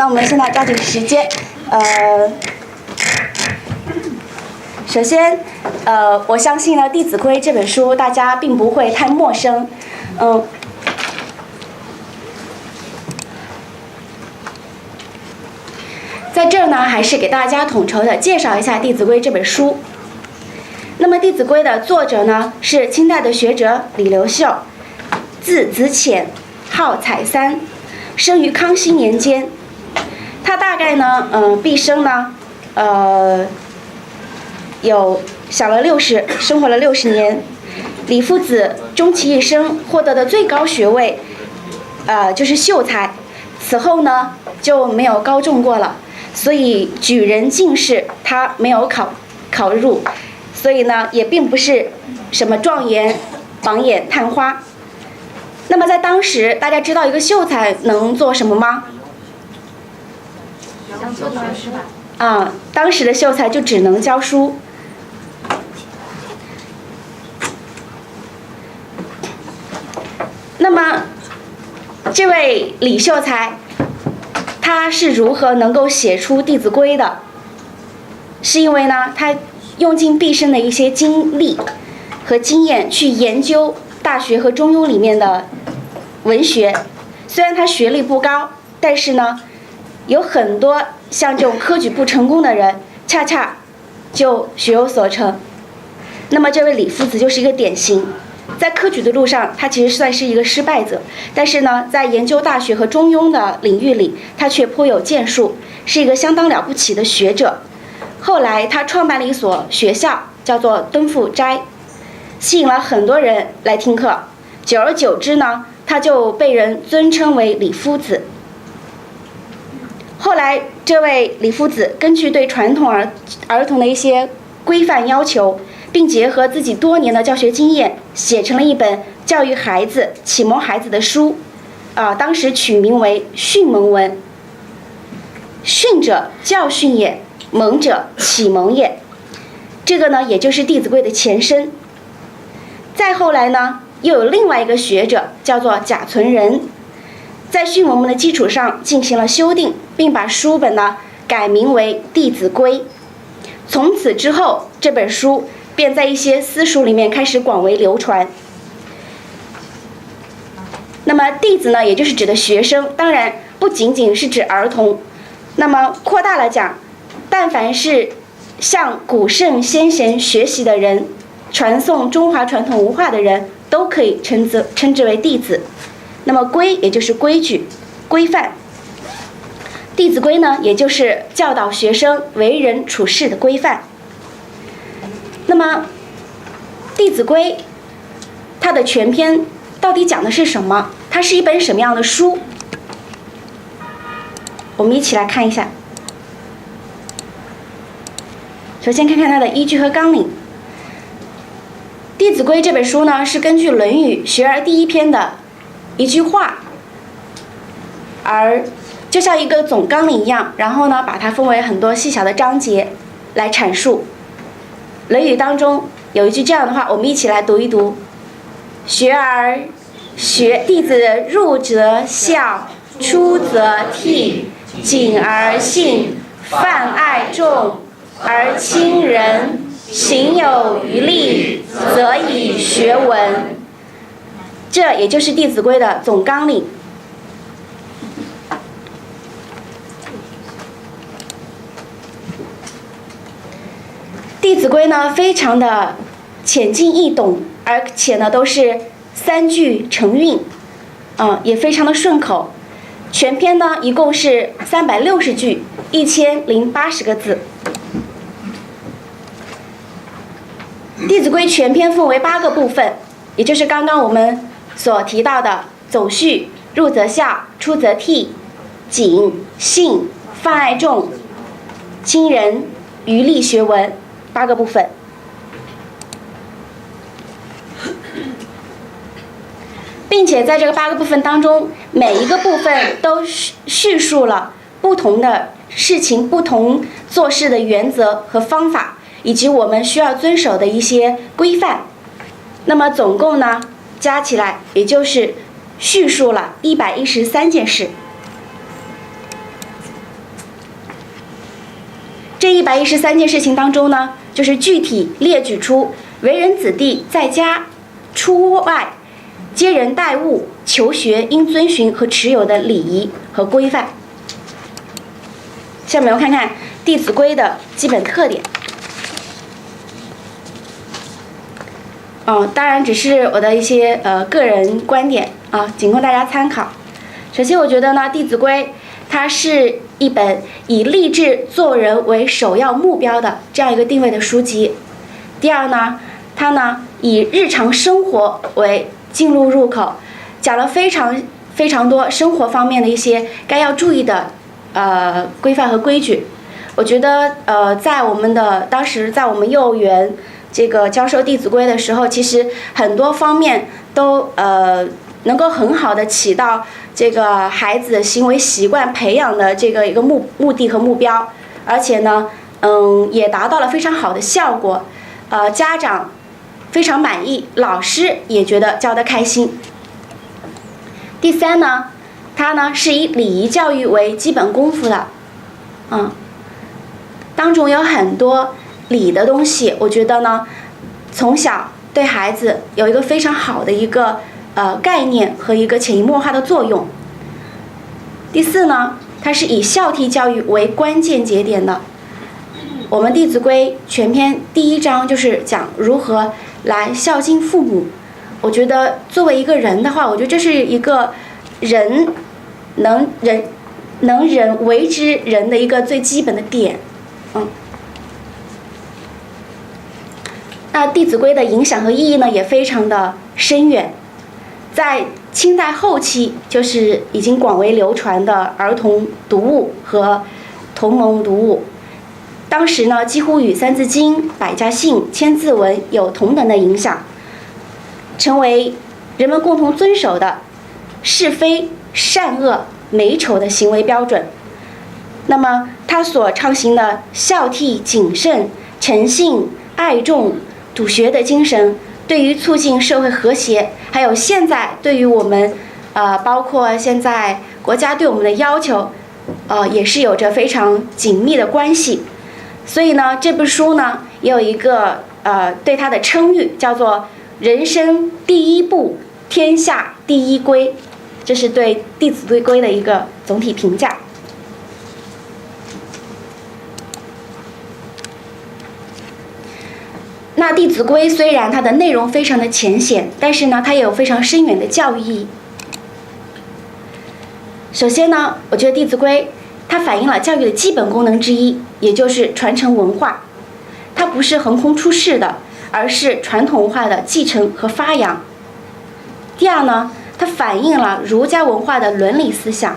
那我们现在抓紧时间，首先，我相信呢，《弟子规》这本书大家并不会太陌生，在这儿呢，还是给大家统筹的介绍一下《弟子规》这本书。那么，《弟子规》的作者呢是清代的学者李刘秀，字子浅，号采三，生于康熙年间。他大概呢，毕生呢，生活了60年。李夫子终其一生获得的最高学位，就是秀才。此后呢，就没有高中过了，所以举人进士他没有考入，所以呢，也并不是什么状元、榜眼、探花。那么在当时，大家知道一个秀才能做什么吗？做教师吧。当时的秀才就只能教书。那么，这位李秀才，他是如何能够写出《弟子规》的？是因为呢，他用尽毕生的一些精力和经验去研究《大学》和《中庸》里面的文学。虽然他学历不高，但是呢，有很多像这种科举不成功的人，恰恰就学有所成。那么这位李夫子就是一个典型。在科举的路上，他其实算是一个失败者，但是呢，在研究《大学》和《中庸》的领域里，他却颇有建树，是一个相当了不起的学者。后来他创办了一所学校，叫做敦复斋，吸引了很多人来听课。久而久之呢，他就被人尊称为李夫子。后来这位李夫子根据对传统儿童的一些规范要求，并结合自己多年的教学经验，写成了一本教育孩子、启蒙孩子的书，当时取名为《训蒙文》。训者教训也，蒙者启蒙也。这个呢，也就是《弟子规》的前身。再后来呢，又有另外一个学者叫做贾存仁，在《训蒙文》的基础上进行了修订，并把书本呢改名为《弟子规》。从此之后，这本书便在一些私塾里面开始广为流传。那么弟子呢，也就是指的学生，当然不仅仅是指儿童。那么扩大了讲，但凡是向古圣先贤学习的人，传颂中华传统文化的人，都可以称之为弟子。那么规也就是规矩、规范。弟子规呢，也就是教导学生为人处事的规范。那么，《弟子规》它的全篇到底讲的是什么？它是一本什么样的书？我们一起来看一下。首先看看它的依据和纲领。《弟子规》这本书呢，是根据《论语·学而》第1篇的一句话，而就像一个总纲领一样，然后呢，把它分为很多细小的章节来阐述。《论语》当中有一句这样的话，我们一起来读一读：学而弟子入则孝，出则悌，谨而信，泛爱众，而亲仁，行有余力，则以学文。这也就是《弟子规》的总纲领。《弟子规》呢，非常的浅近易懂，而且呢都是3句成韵，也非常的顺口。全篇呢一共是360句，1080个字。《弟子规》全篇分为8个部分，也就是刚刚我们所提到的总序、入则孝、出则悌、谨、信、泛爱众、亲仁、余力学文，8个部分。并且在这个8个部分当中，每一个部分都叙述了不同的事情、不同做事的原则和方法，以及我们需要遵守的一些规范。那么总共呢，加起来也就是叙述了113件事。这113件事情当中呢，就是具体列举出为人子弟在家、出外、接人待物、求学应遵循和持有的礼仪和规范。下面我们看看《弟子规》的基本特点。当然只是我的一些个人观点啊，仅供大家参考。首先，我觉得呢，《弟子规》它是一本以立志做人为首要目标的这样一个定位的书籍。第二呢，它呢以日常生活为进入口，讲了非常多生活方面的一些该要注意的规范和规矩。我觉得在我们当时在我们幼儿园这个教授《弟子规》的时候，其实很多方面都能够很好的起到这个孩子行为习惯培养的这个一个目的和目标，而且呢，也达到了非常好的效果，家长非常满意，老师也觉得教得开心。第三呢，它呢是以礼仪教育为基本功夫的，当中有很多礼的东西，我觉得呢，从小对孩子有一个非常好的一个概念和一个潜移默化的作用。第四呢，它是以孝悌教育为关键节点的。我们《弟子规》全篇第1章就是讲如何来孝敬父母。我觉得作为一个人的话，我觉得这是一个人能人为之人的一个最基本的点。那《弟子规》的影响和意义呢，也非常的深远。在清代后期，就是已经广为流传的儿童读物和同盟读物。当时呢，几乎与《三字经》《百家姓》《千字文》有同等的影响，成为人们共同遵守的是非善恶美丑的行为标准。那么，他所倡行的孝悌、谨慎、诚信、爱众、笃学的精神，对于促进社会和谐，还有现在对于我们，包括现在国家对我们的要求，也是有着非常紧密的关系。所以呢，这部书呢也有一个对它的称誉，叫做“人生第一部，天下第一规”，这是对《弟子规》的一个总体评价。那《弟子规》虽然它的内容非常的浅显，但是呢，它也有非常深远的教育意义。首先呢，我觉得《弟子规》它反映了教育的基本功能之一，也就是传承文化。它不是横空出世的，而是传统文化的继承和发扬。第二呢，它反映了儒家文化的伦理思想，